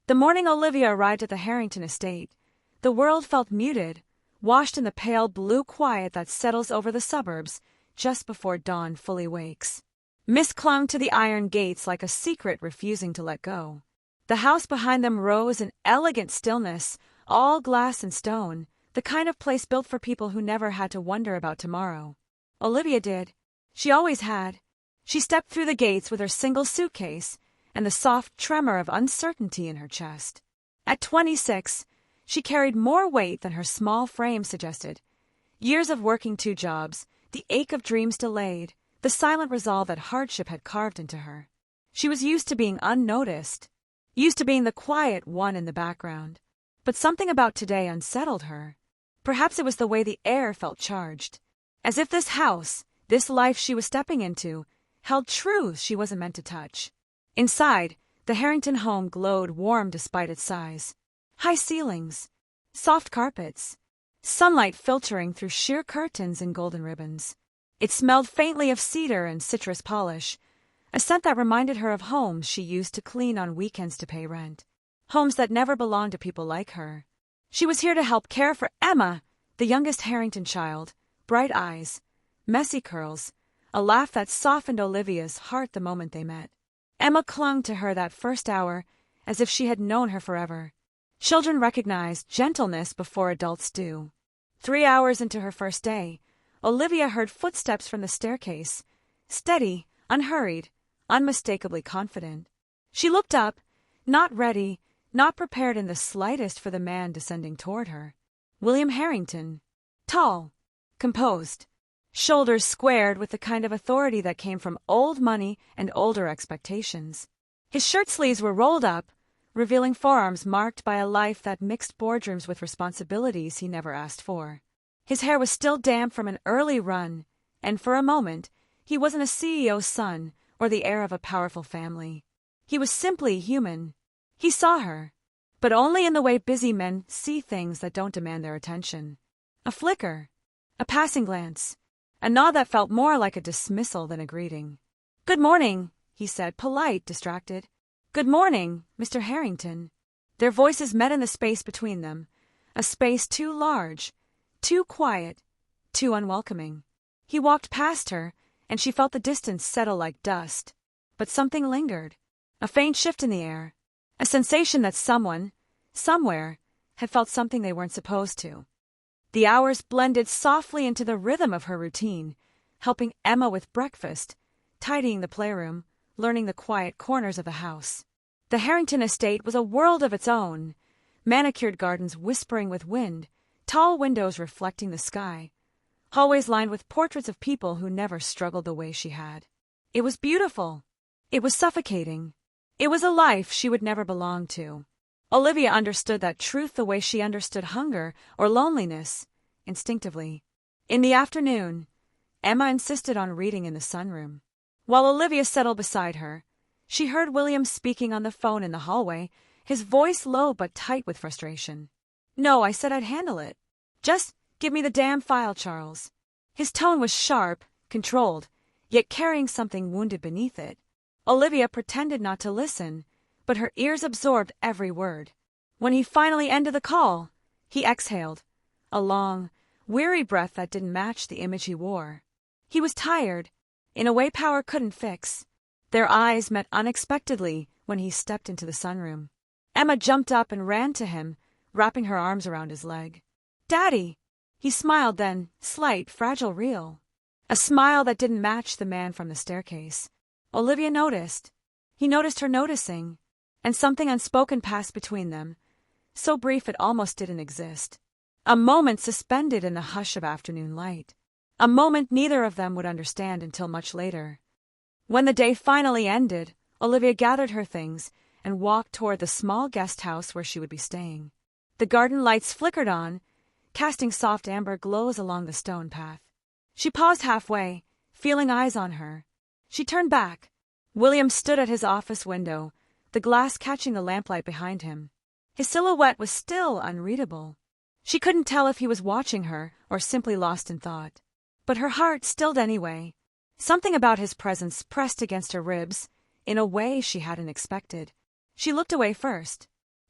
The morning Olivia arrived at the Harrington estate, the world felt muted, washed in the pale blue quiet that settles over the suburbs just before dawn fully wakes. Mist clung to the iron gates like a secret refusing to let go. The house behind them rose in elegant stillness, all glass and stone, the kind of place built for people who never had to wonder about tomorrow. Olivia did. She always had. She stepped through the gates with her single suitcase and the soft tremor of uncertainty in her chest. At 26, she carried more weight than her small frame suggested. Years of working 2 jobs, the ache of dreams delayed, the silent resolve that hardship had carved into her. She was used to being unnoticed, used to being the quiet one in the background. But something about today unsettled her. Perhaps it was the way the air felt charged, as if this house, this life she was stepping into, held truths she wasn't meant to touch. Inside, the Harrington home glowed warm despite its size. High ceilings, soft carpets, sunlight filtering through sheer curtains and golden ribbons. It smelled faintly of cedar and citrus polish, a scent that reminded her of homes she used to clean on weekends to pay rent. Homes that never belonged to people like her. She was here to help care for Emma, the youngest Harrington child, bright eyes, messy curls, a laugh that softened Olivia's heart the moment they met. Emma clung to her that first hour as if she had known her forever. Children recognize gentleness before adults do. 3 hours into her first day, Olivia heard footsteps from the staircase, steady, unhurried, unmistakably confident. She looked up, not ready, not prepared in the slightest for the man descending toward her. William Harrington. Tall, composed, shoulders squared with the kind of authority that came from old money and older expectations. His shirt sleeves were rolled up, revealing forearms marked by a life that mixed boardrooms with responsibilities he never asked for. His hair was still damp from an early run, and for a moment, he wasn't a CEO's son or the heir of a powerful family. He was simply human. He saw her, but only in the way busy men see things that don't demand their attention. A flicker, a passing glance, a nod that felt more like a dismissal than a greeting. "Good morning," he said, polite, distracted. "Good morning, Mr. Harrington." Their voices met in the space between them, a space too large, too quiet, too unwelcoming. He walked past her, and she felt the distance settle like dust. But something lingered, a faint shift in the air, a sensation that someone, somewhere, had felt something they weren't supposed to. The hours blended softly into the rhythm of her routine, helping Emma with breakfast, tidying the playroom, learning the quiet corners of the house. The Harrington estate was a world of its own, manicured gardens whispering with wind, tall windows reflecting the sky, hallways lined with portraits of people who never struggled the way she had. It was beautiful. It was suffocating. It was a life she would never belong to. Olivia understood that truth the way she understood hunger or loneliness, instinctively. In the afternoon, Emma insisted on reading in the sunroom. While Olivia settled beside her, she heard William speaking on the phone in the hallway, his voice low but tight with frustration. "No, I said I'd handle it. Just give me the damn file, Charles." His tone was sharp, controlled, yet carrying something wounded beneath it. Olivia pretended not to listen, but her ears absorbed every word. When he finally ended the call, he exhaled, a long, weary breath that didn't match the image he wore. He was tired, in a way power couldn't fix. Their eyes met unexpectedly when he stepped into the sunroom. Emma jumped up and ran to him, wrapping her arms around his leg. "Daddy!" He smiled then, slight, fragile, real. A smile that didn't match the man from the staircase. Olivia noticed. He noticed her noticing, and something unspoken passed between them, so brief it almost didn't exist. A moment suspended in the hush of afternoon light. A moment neither of them would understand until much later. When the day finally ended, Olivia gathered her things and walked toward the small guest house where she would be staying. The garden lights flickered on, casting soft amber glows along the stone path. She paused halfway, feeling eyes on her. She turned back. William stood at his office window, the glass catching the lamplight behind him. His silhouette was still unreadable. She couldn't tell if he was watching her or simply lost in thought. But her heart stilled anyway. Something about his presence pressed against her ribs, in a way she hadn't expected. She looked away first.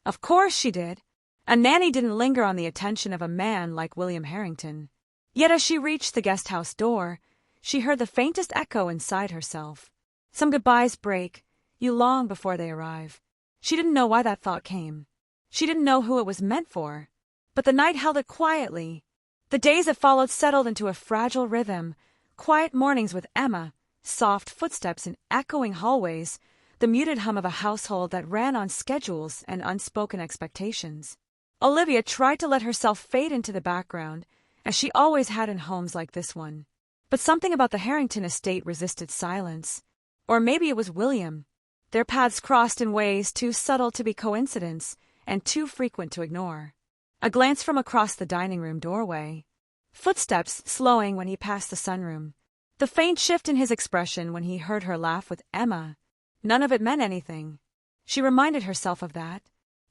Of course she did. A nanny didn't linger on the attention of a man like William Harrington. Yet as she reached the guest house door, she heard the faintest echo inside herself. Some goodbyes break you long before they arrive. She didn't know why that thought came. She didn't know who it was meant for. But the night held it quietly. The days that followed settled into a fragile rhythm. Quiet mornings with Emma, soft footsteps in echoing hallways, the muted hum of a household that ran on schedules and unspoken expectations. Olivia tried to let herself fade into the background, as she always had in homes like this one. But something about the Harrington estate resisted silence. Or maybe it was William. Their paths crossed in ways too subtle to be coincidence and too frequent to ignore. A glance from across the dining room doorway. Footsteps slowing when he passed the sunroom. The faint shift in his expression when he heard her laugh with Emma. None of it meant anything. She reminded herself of that,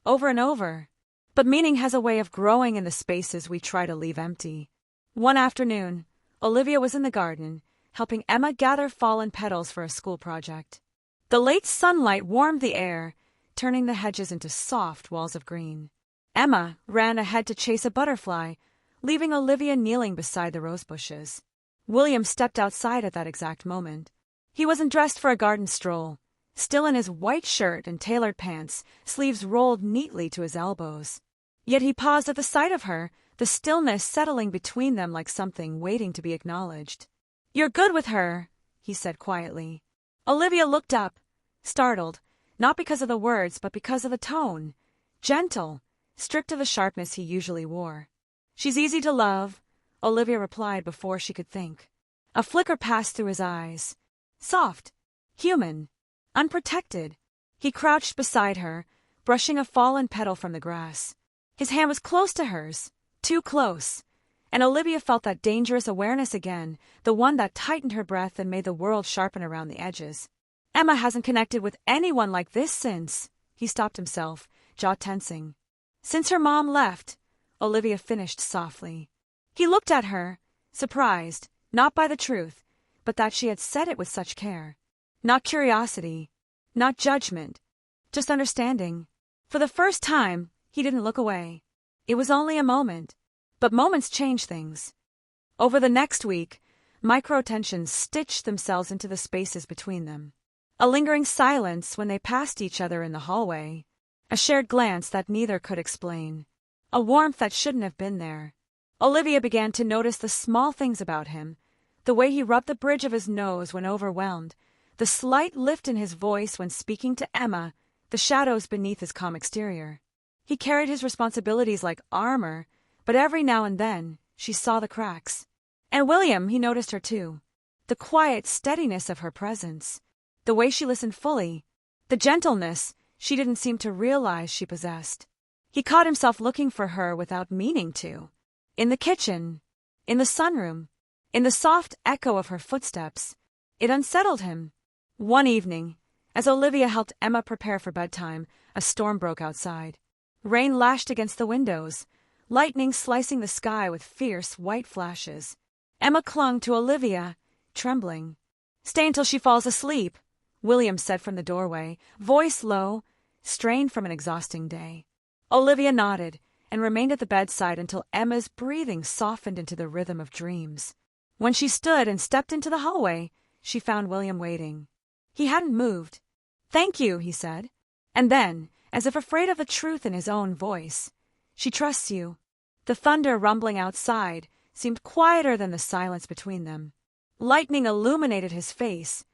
over and over. But meaning has a way of growing in the spaces we try to leave empty. One afternoon, Olivia was in the garden, helping Emma gather fallen petals for a school project. The late sunlight warmed the air, turning the hedges into soft walls of green. Emma ran ahead to chase a butterfly, leaving Olivia kneeling beside the rose bushes. William stepped outside at that exact moment. He wasn't dressed for a garden stroll, still in his white shirt and tailored pants, sleeves rolled neatly to his elbows. Yet he paused at the sight of her, the stillness settling between them like something waiting to be acknowledged. "You're good with her," he said quietly. Olivia looked up, startled, not because of the words but because of the tone. Gentle, stripped of the sharpness he usually wore. "She's easy to love," Olivia replied before she could think. A flicker passed through his eyes. Soft, human, unprotected. He crouched beside her, brushing a fallen petal from the grass. His hand was close to hers, too close, and Olivia felt that dangerous awareness again, the one that tightened her breath and made the world sharpen around the edges. Emma hasn't connected with anyone like this since. He stopped himself, jaw tensing. Since her mom left, Olivia finished softly. He looked at her, surprised, not by the truth, but that she had said it with such care. Not curiosity, not judgment, just understanding. For the first time, he didn't look away. It was only a moment, but moments change things. Over the next week, micro-tensions stitched themselves into the spaces between them. A lingering silence when they passed each other in the hallway. A shared glance that neither could explain. A warmth that shouldn't have been there. Olivia began to notice the small things about him, the way he rubbed the bridge of his nose when overwhelmed, the slight lift in his voice when speaking to Emma, the shadows beneath his calm exterior. He carried his responsibilities like armor, but every now and then she saw the cracks. And William, he noticed her too. The quiet steadiness of her presence, the way she listened fully, the gentleness she didn't seem to realize she possessed. He caught himself looking for her without meaning to. In the kitchen, in the sunroom, in the soft echo of her footsteps. It unsettled him. One evening, as Olivia helped Emma prepare for bedtime, a storm broke outside. Rain lashed against the windows, lightning slicing the sky with fierce white flashes. Emma clung to Olivia, trembling. "Stay until she falls asleep," William said from the doorway, voice low, strained from an exhausting day. Olivia nodded and remained at the bedside until Emma's breathing softened into the rhythm of dreams. When she stood and stepped into the hallway, she found William waiting. He hadn't moved. "Thank you," he said. And then, as if afraid of the truth in his own voice, "She trusts you." The thunder rumbling outside seemed quieter than the silence between them. Lightning illuminated his face,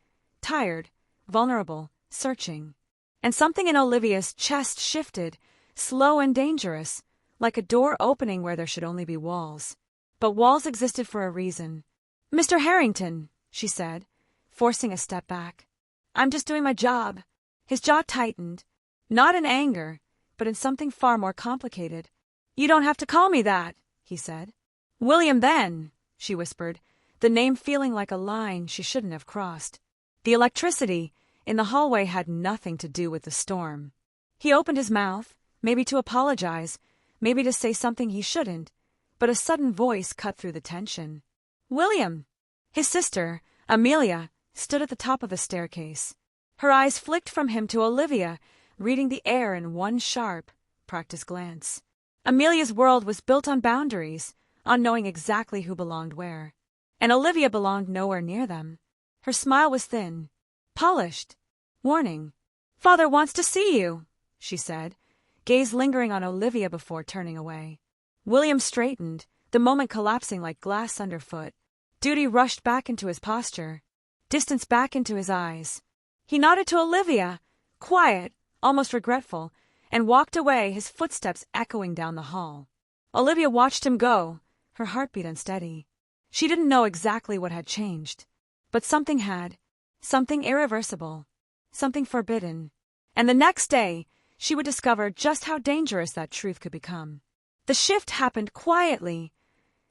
tired, vulnerable, searching. And something in Olivia's chest shifted, slow and dangerous, like a door opening where there should only be walls. But walls existed for a reason. "Mr. Harrington," she said, forcing a step back. "I'm just doing my job." His jaw tightened, not in anger, but in something far more complicated. "You don't have to call me that," he said. "William, then," she whispered, the name feeling like a line she shouldn't have crossed. The electricity in the hallway had nothing to do with the storm. He opened his mouth, maybe to apologize, maybe to say something he shouldn't, but a sudden voice cut through the tension. "William!" His sister, Amelia, stood at the top of the staircase. Her eyes flicked from him to Olivia, reading the air in one sharp, practiced glance. Amelia's world was built on boundaries, on knowing exactly who belonged where. And Olivia belonged nowhere near them. Her smile was thin, polished, warning. "Father wants to see you," she said, gaze lingering on Olivia before turning away. William straightened, the moment collapsing like glass underfoot. Duty rushed back into his posture, distance back into his eyes. He nodded to Olivia, quiet, almost regretful, and walked away, his footsteps echoing down the hall. Olivia watched him go, her heartbeat unsteady. She didn't know exactly what had changed, but something had, something irreversible, something forbidden. And the next day, she would discover just how dangerous that truth could become. The shift happened quietly,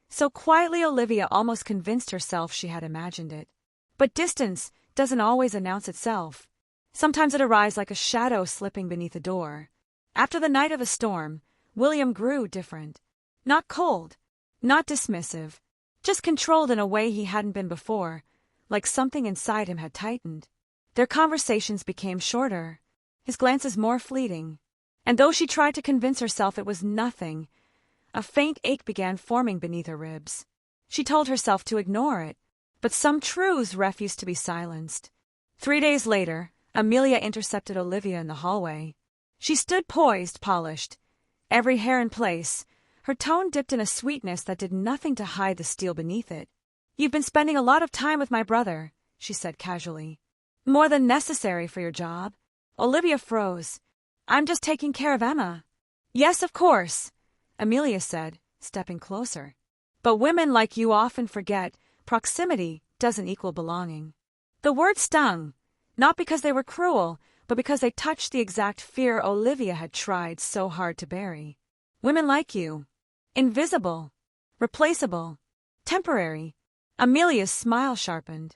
so quietly Olivia almost convinced herself she had imagined it. But distance doesn't always announce itself. Sometimes it arrives like a shadow slipping beneath a door. After the night of a storm, William grew different. Not cold, not dismissive, just controlled in a way he hadn't been before, like something inside him had tightened. Their conversations became shorter, his glances more fleeting. And though she tried to convince herself it was nothing, a faint ache began forming beneath her ribs. She told herself to ignore it, but some truths refused to be silenced. 3 days later, Amelia intercepted Olivia in the hallway. She stood poised, polished, every hair in place, her tone dipped in a sweetness that did nothing to hide the steel beneath it. "You've been spending a lot of time with my brother," she said casually. "More than necessary for your job." Olivia froze. "I'm just taking care of Emma." "Yes, of course," Amelia said, stepping closer. "But women like you often forget proximity doesn't equal belonging." The word stung, not because they were cruel, but because they touched the exact fear Olivia had tried so hard to bury. "Women like you. Invisible. Replaceable. Temporary." Amelia's smile sharpened.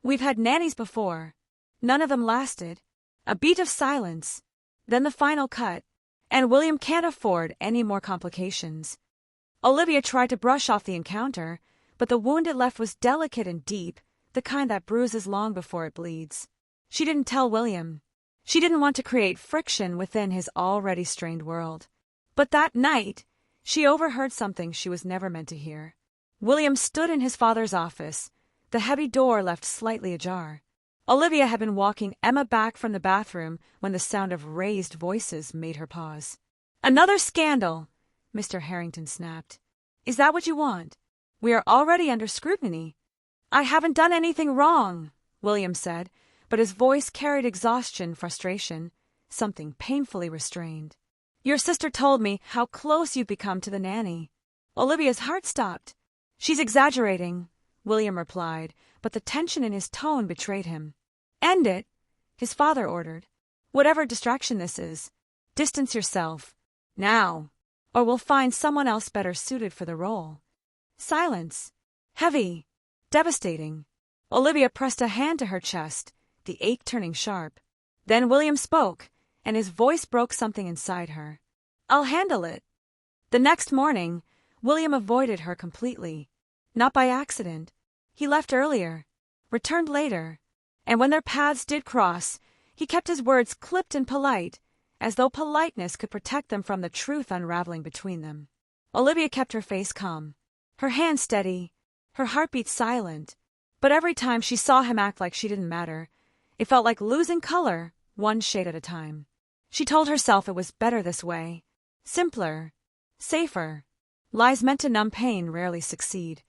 "We've had nannies before. None of them lasted. A beat of silence. Then the final cut. And William can't afford any more complications." Olivia tried to brush off the encounter, but the wound it left was delicate and deep, the kind that bruises long before it bleeds. She didn't tell William. She didn't want to create friction within his already strained world. But that night, she overheard something she was never meant to hear. William stood in his father's office, the heavy door left slightly ajar. Olivia had been walking Emma back from the bathroom when the sound of raised voices made her pause. "Another scandal," Mr. Harrington snapped. "Is that what you want? We are already under scrutiny." "I haven't done anything wrong," William said, but his voice carried exhaustion, frustration, something painfully restrained. "Your sister told me how close you've become to the nanny." Olivia's heart stopped. "She's exaggerating," William replied, but the tension in his tone betrayed him. "End it," his father ordered. "Whatever distraction this is, distance yourself. Now, or we'll find someone else better suited for the role." Silence. Heavy. Devastating. Olivia pressed a hand to her chest, the ache turning sharp. Then William spoke, and his voice broke something inside her. "I'll handle it." The next morning, William avoided her completely. Not by accident. He left earlier, returned later, and when their paths did cross, he kept his words clipped and polite, as though politeness could protect them from the truth unraveling between them. Olivia kept her face calm, her hand steady, her heartbeat silent, but every time she saw him act like she didn't matter, it felt like losing color, one shade at a time. She told herself it was better this way. Simpler. Safer. Lies meant to numb pain rarely succeed.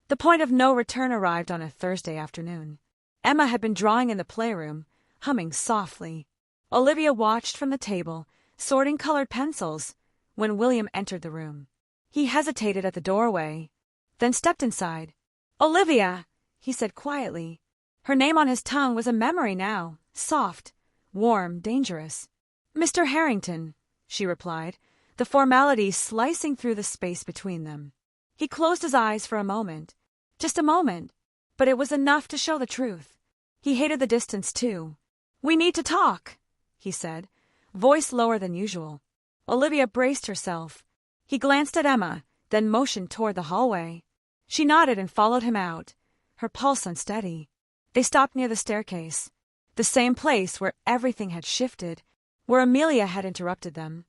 The point of no return arrived on a Thursday afternoon. Emma had been drawing in the playroom, humming softly. Olivia watched from the table, sorting colored pencils, when William entered the room. He hesitated at the doorway, then stepped inside. "Olivia," he said quietly. Her name on his tongue was a memory now, soft, warm, dangerous. "Mr. Harrington," she replied, the formality slicing through the space between them. He closed his eyes for a moment. Just a moment, but it was enough to show the truth. He hated the distance, too. "We need to talk," he said, voice lower than usual. Olivia braced herself. He glanced at Emma, then motioned toward the hallway. She nodded and followed him out, her pulse unsteady. They stopped near the staircase, the same place where everything had shifted, where Amelia had interrupted them,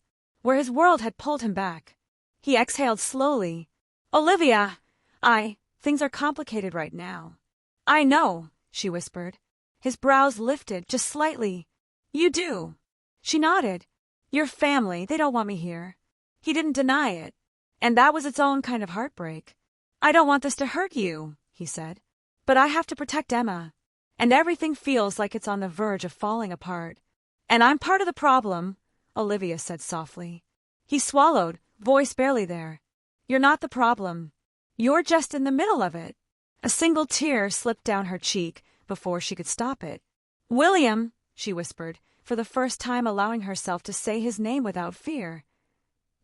where his world had pulled him back. He exhaled slowly. Olivia, things are complicated right now. I know, she whispered. His brows lifted just slightly. You do. She nodded. Your family, they don't want me here. He didn't deny it. And that was its own kind of heartbreak. I don't want this to hurt you, he said. But I have to protect Emma. And everything feels like it's on the verge of falling apart. And I'm part of the problem, Olivia said softly. He swallowed, voice barely there. You're not the problem. You're just in the middle of it. A single tear slipped down her cheek before she could stop it. William, she whispered, for the first time allowing herself to say his name without fear.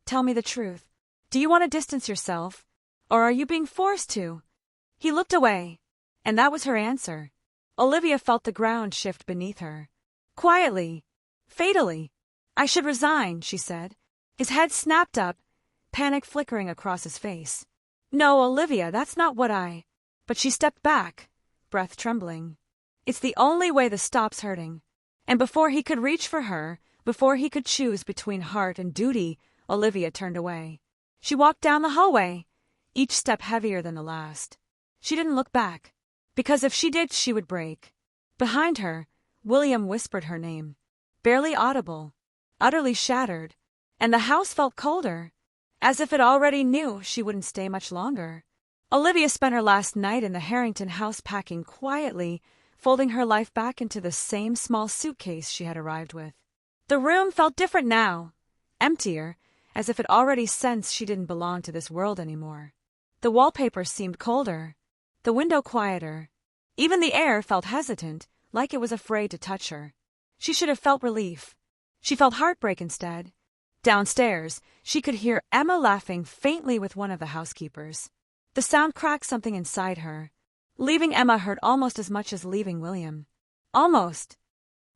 Tell me the truth. Do you want to distance yourself? Or are you being forced to? He looked away. And that was her answer. Olivia felt the ground shift beneath her. Quietly. Fatally. I should resign, she said. His head snapped up, panic flickering across his face. No, Olivia, that's not what I... But she stepped back, breath trembling. It's the only way this stops hurting. And before he could reach for her, before he could choose between heart and duty, Olivia turned away. She walked down the hallway, each step heavier than the last. She didn't look back, because if she did, she would break. Behind her, William whispered her name, barely audible, utterly shattered, and the house felt colder, as if it already knew she wouldn't stay much longer. Olivia spent her last night in the Harrington house packing quietly, folding her life back into the same small suitcase she had arrived with. The room felt different now, emptier, as if it already sensed she didn't belong to this world anymore. The wallpaper seemed colder, the window quieter. Even the air felt hesitant, like it was afraid to touch her. She should have felt relief. She felt heartbreak instead. Downstairs, she could hear Emma laughing faintly with one of the housekeepers. The sound cracked something inside her. Leaving Emma hurt almost as much as leaving William. Almost.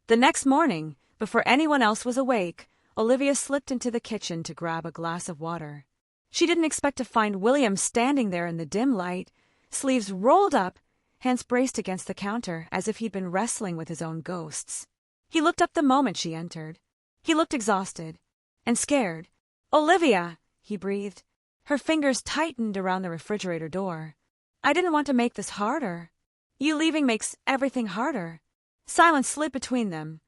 The next morning, before anyone else was awake, Olivia slipped into the kitchen to grab a glass of water. She didn't expect to find William standing there in the dim light, sleeves rolled up, hands braced against the counter as if he'd been wrestling with his own ghosts. He looked up the moment she entered. He looked exhausted and scared. Olivia, he breathed. Her fingers tightened around the refrigerator door. I didn't want to make this harder. You leaving makes everything harder. Silence slid between them.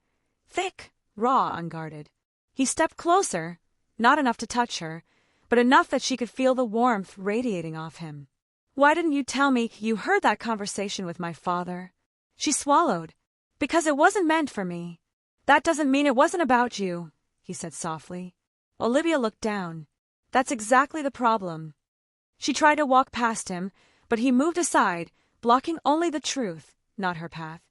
Thick, raw, unguarded. He stepped closer, not enough to touch her, but enough that she could feel the warmth radiating off him. Why didn't you tell me you heard that conversation with my father? She swallowed. Because it wasn't meant for me. That doesn't mean it wasn't about you, he said softly. Olivia looked down. That's exactly the problem. She tried to walk past him, but he moved aside, blocking only the truth, not her path.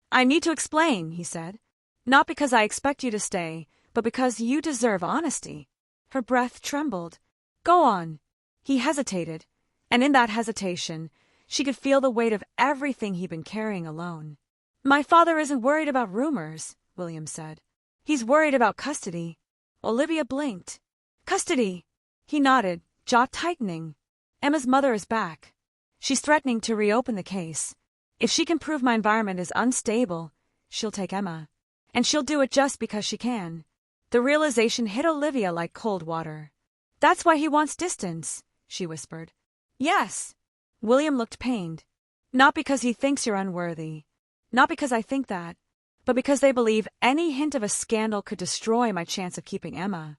I need to explain, he said. Not because I expect you to stay, but because you deserve honesty. Her breath trembled. Go on. He hesitated, and in that hesitation, she could feel the weight of everything he'd been carrying alone. My father isn't worried about rumors, William said. He's worried about custody. Olivia blinked. Custody. He nodded, jaw tightening. Emma's mother is back. She's threatening to reopen the case. If she can prove my environment is unstable, she'll take Emma. And she'll do it just because she can. The realization hit Olivia like cold water. That's why he wants distance, she whispered. Yes. William looked pained. Not because he thinks you're unworthy. Not because I think that. But because they believe any hint of a scandal could destroy my chance of keeping Emma.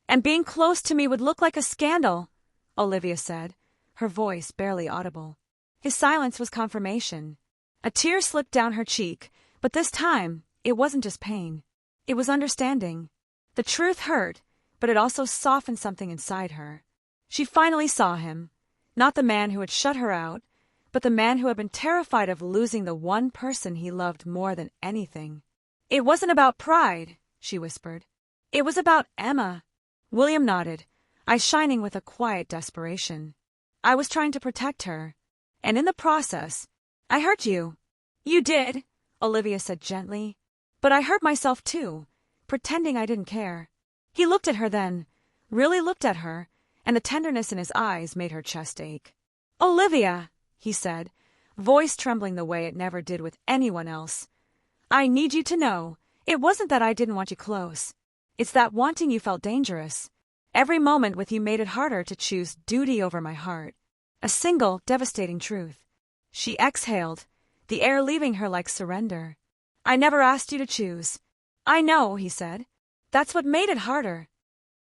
And being close to me would look like a scandal, Olivia said, her voice barely audible. His silence was confirmation. A tear slipped down her cheek, but this time, it wasn't just pain. It was understanding. The truth hurt, but it also softened something inside her. She finally saw him. Not the man who had shut her out, but the man who had been terrified of losing the one person he loved more than anything. It wasn't about pride, she whispered. It was about Emma. William nodded, eyes shining with a quiet desperation. I was trying to protect her. And in the process, I hurt you. You did, Olivia said gently. But I hurt myself too, pretending I didn't care. He looked at her then, really looked at her, and the tenderness in his eyes made her chest ache. Olivia, he said, voice trembling the way it never did with anyone else. I need you to know, it wasn't that I didn't want you close. It's that wanting you felt dangerous. Every moment with you made it harder to choose duty over my heart. A single, devastating truth. She exhaled, the air leaving her like surrender. I never asked you to choose. I know, he said. That's what made it harder.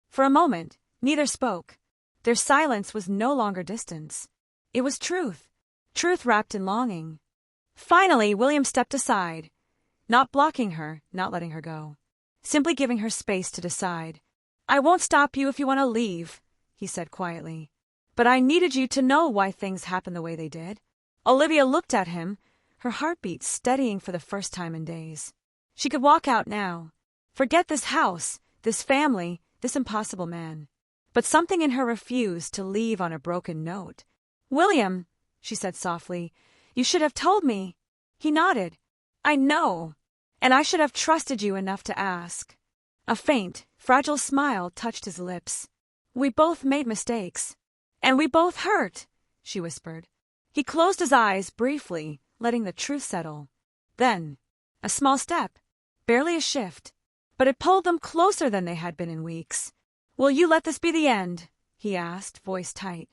For a moment, neither spoke. Their silence was no longer distance. It was truth. Truth wrapped in longing. Finally, William stepped aside, not blocking her, not letting her go. Simply giving her space to decide. I won't stop you if you want to leave, he said quietly. But I needed you to know why things happened the way they did. Olivia looked at him, her heartbeat steadying for the first time in days. She could walk out now. Forget this house, this family, this impossible man. But something in her refused to leave on a broken note. William, she said softly, you should have told me. He nodded. I know. And I should have trusted you enough to ask. A faint, fragile smile touched his lips. We both made mistakes. And we both hurt, she whispered. He closed his eyes briefly, letting the truth settle. Then, a small step, barely a shift, but it pulled them closer than they had been in weeks. Will you let this be the end? He asked, voice tight.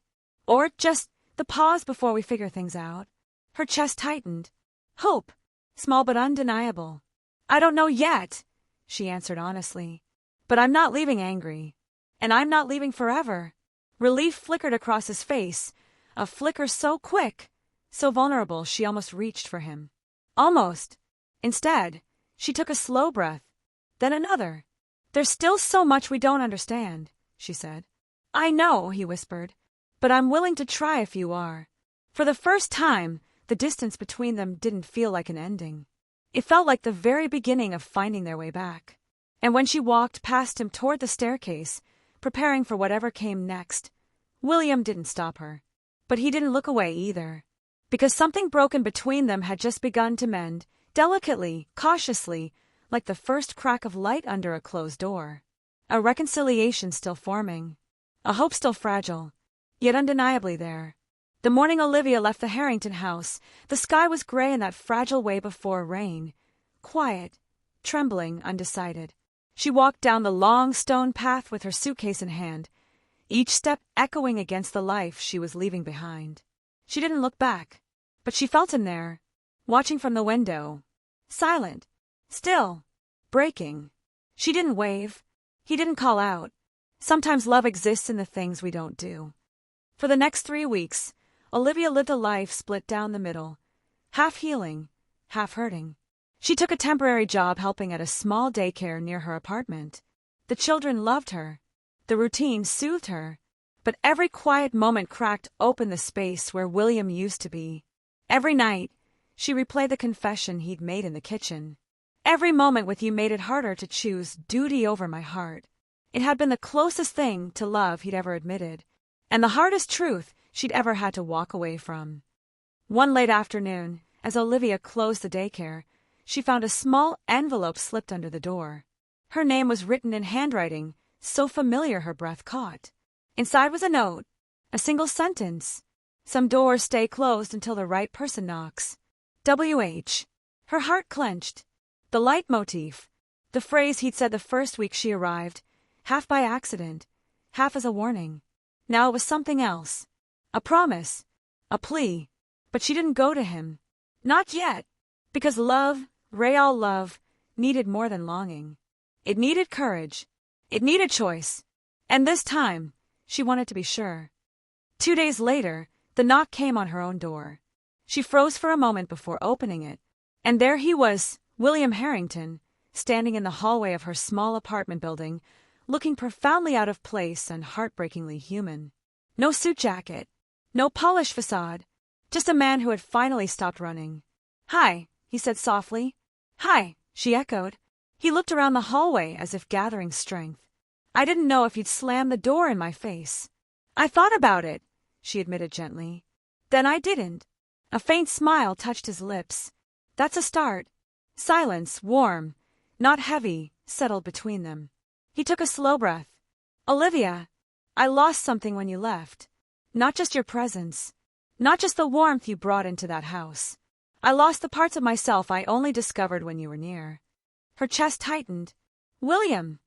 Or just the pause before we figure things out? Her chest tightened. Hope, small but undeniable. I don't know yet, she answered honestly. But I'm not leaving angry. And I'm not leaving forever. Relief flickered across his face, a flicker so quick, so vulnerable she almost reached for him. Almost. Instead, she took a slow breath, then another. There's still so much we don't understand, she said. I know, he whispered, but I'm willing to try if you are. For the first time, the distance between them didn't feel like an ending. It felt like the very beginning of finding their way back. And when she walked past him toward the staircase, preparing for whatever came next, William didn't stop her. But he didn't look away either. Because something broken between them had just begun to mend, delicately, cautiously, like the first crack of light under a closed door. A reconciliation still forming. A hope still fragile, yet undeniably there. The morning Olivia left the Harrington house, the sky was gray in that fragile way before rain. Quiet, trembling, undecided. She walked down the long stone path with her suitcase in hand, each step echoing against the life she was leaving behind. She didn't look back, but she felt him there, watching from the window. Silent, still, breaking. She didn't wave. He didn't call out. Sometimes love exists in the things we don't do. For the next 3 weeks, Olivia lived a life split down the middle, half healing, half hurting. She took a temporary job helping at a small daycare near her apartment. The children loved her. The routine soothed her. But every quiet moment cracked open the space where William used to be. Every night, she replayed the confession he'd made in the kitchen. Every moment with you made it harder to choose duty over my heart. It had been the closest thing to love he'd ever admitted, and the hardest truth she'd ever had to walk away from. One late afternoon, as Olivia closed the daycare, she found a small envelope slipped under the door. Her name was written in handwriting, so familiar her breath caught. Inside was a note, a single sentence. Some doors stay closed until the right person knocks. W.H. Her heart clenched. The leitmotif, the phrase he'd said the first week she arrived, half by accident, half as a warning. Now it was something else. A promise, a plea. But she didn't go to him. Not yet. Because love, real love, needed more than longing. It needed courage. It needed choice. And this time, she wanted to be sure. 2 days later, the knock came on her own door. She froze for a moment before opening it. And there he was, William Harrington, standing in the hallway of her small apartment building, looking profoundly out of place and heartbreakingly human. No suit jacket, no polished facade, just a man who had finally stopped running. Hi, he said softly. Hi, she echoed. He looked around the hallway as if gathering strength. I didn't know if you'd slam the door in my face. I thought about it, she admitted gently. Then I didn't. A faint smile touched his lips. That's a start. Silence, warm, not heavy, settled between them. He took a slow breath. Olivia, I lost something when you left. Not just your presence. Not just the warmth you brought into that house. I lost the parts of myself I only discovered when you were near. Her chest tightened. William!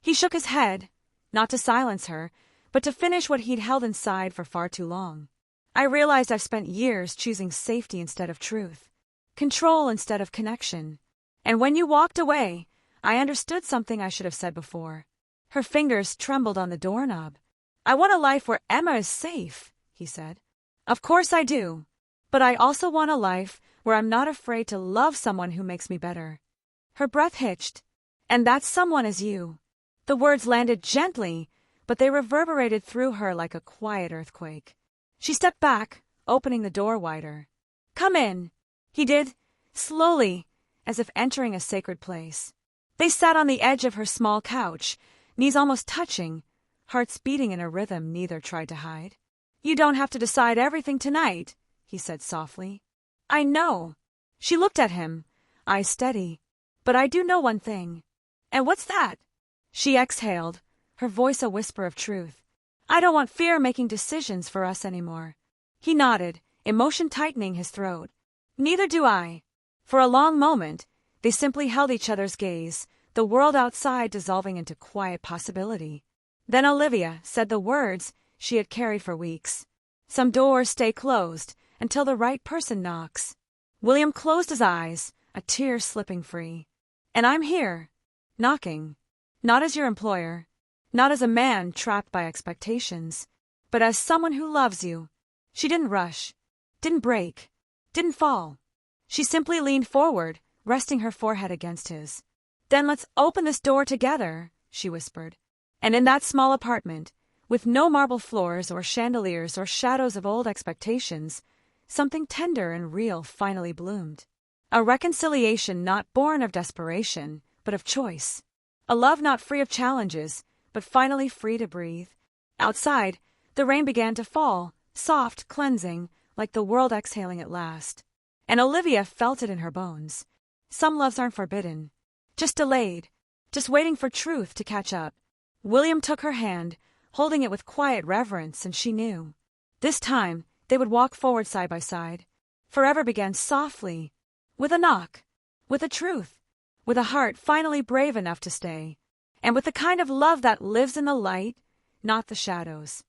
He shook his head, not to silence her, but to finish what he'd held inside for far too long. I realized I've spent years choosing safety instead of truth, control instead of connection. And when you walked away, I understood something I should have said before. Her fingers trembled on the doorknob. I want a life where Emma is safe, he said. Of course I do. But I also want a life where I'm not afraid to love someone who makes me better. Her breath hitched. And that someone is you. The words landed gently, but they reverberated through her like a quiet earthquake. She stepped back, opening the door wider. Come in. He did, slowly, as if entering a sacred place. They sat on the edge of her small couch, knees almost touching, hearts beating in a rhythm neither tried to hide. You don't have to decide everything tonight, he said softly. I know. She looked at him, eyes steady. But I do know one thing. And what's that? She exhaled, her voice a whisper of truth. I don't want fear making decisions for us anymore. He nodded, emotion tightening his throat. Neither do I. For a long moment, they simply held each other's gaze, the world outside dissolving into quiet possibility. Then Olivia said the words she had carried for weeks. Some doors stay closed until the right person knocks. William closed his eyes, a tear slipping free. And I'm here, knocking. Not as your employer, not as a man trapped by expectations, but as someone who loves you. She didn't rush, didn't break, didn't fall. She simply leaned forward, resting her forehead against his. Then let's open this door together, she whispered. And in that small apartment, with no marble floors or chandeliers or shadows of old expectations, something tender and real finally bloomed. A reconciliation not born of desperation, but of choice. A love not free of challenges, but finally free to breathe. Outside, the rain began to fall, soft, cleansing, like the world exhaling at last. And Olivia felt it in her bones. Some loves aren't forbidden, just delayed, just waiting for truth to catch up. William took her hand, holding it with quiet reverence, and she knew. This time, they would walk forward side by side. Forever began softly, with a knock, with a truth, with a heart finally brave enough to stay, and with the kind of love that lives in the light, not the shadows.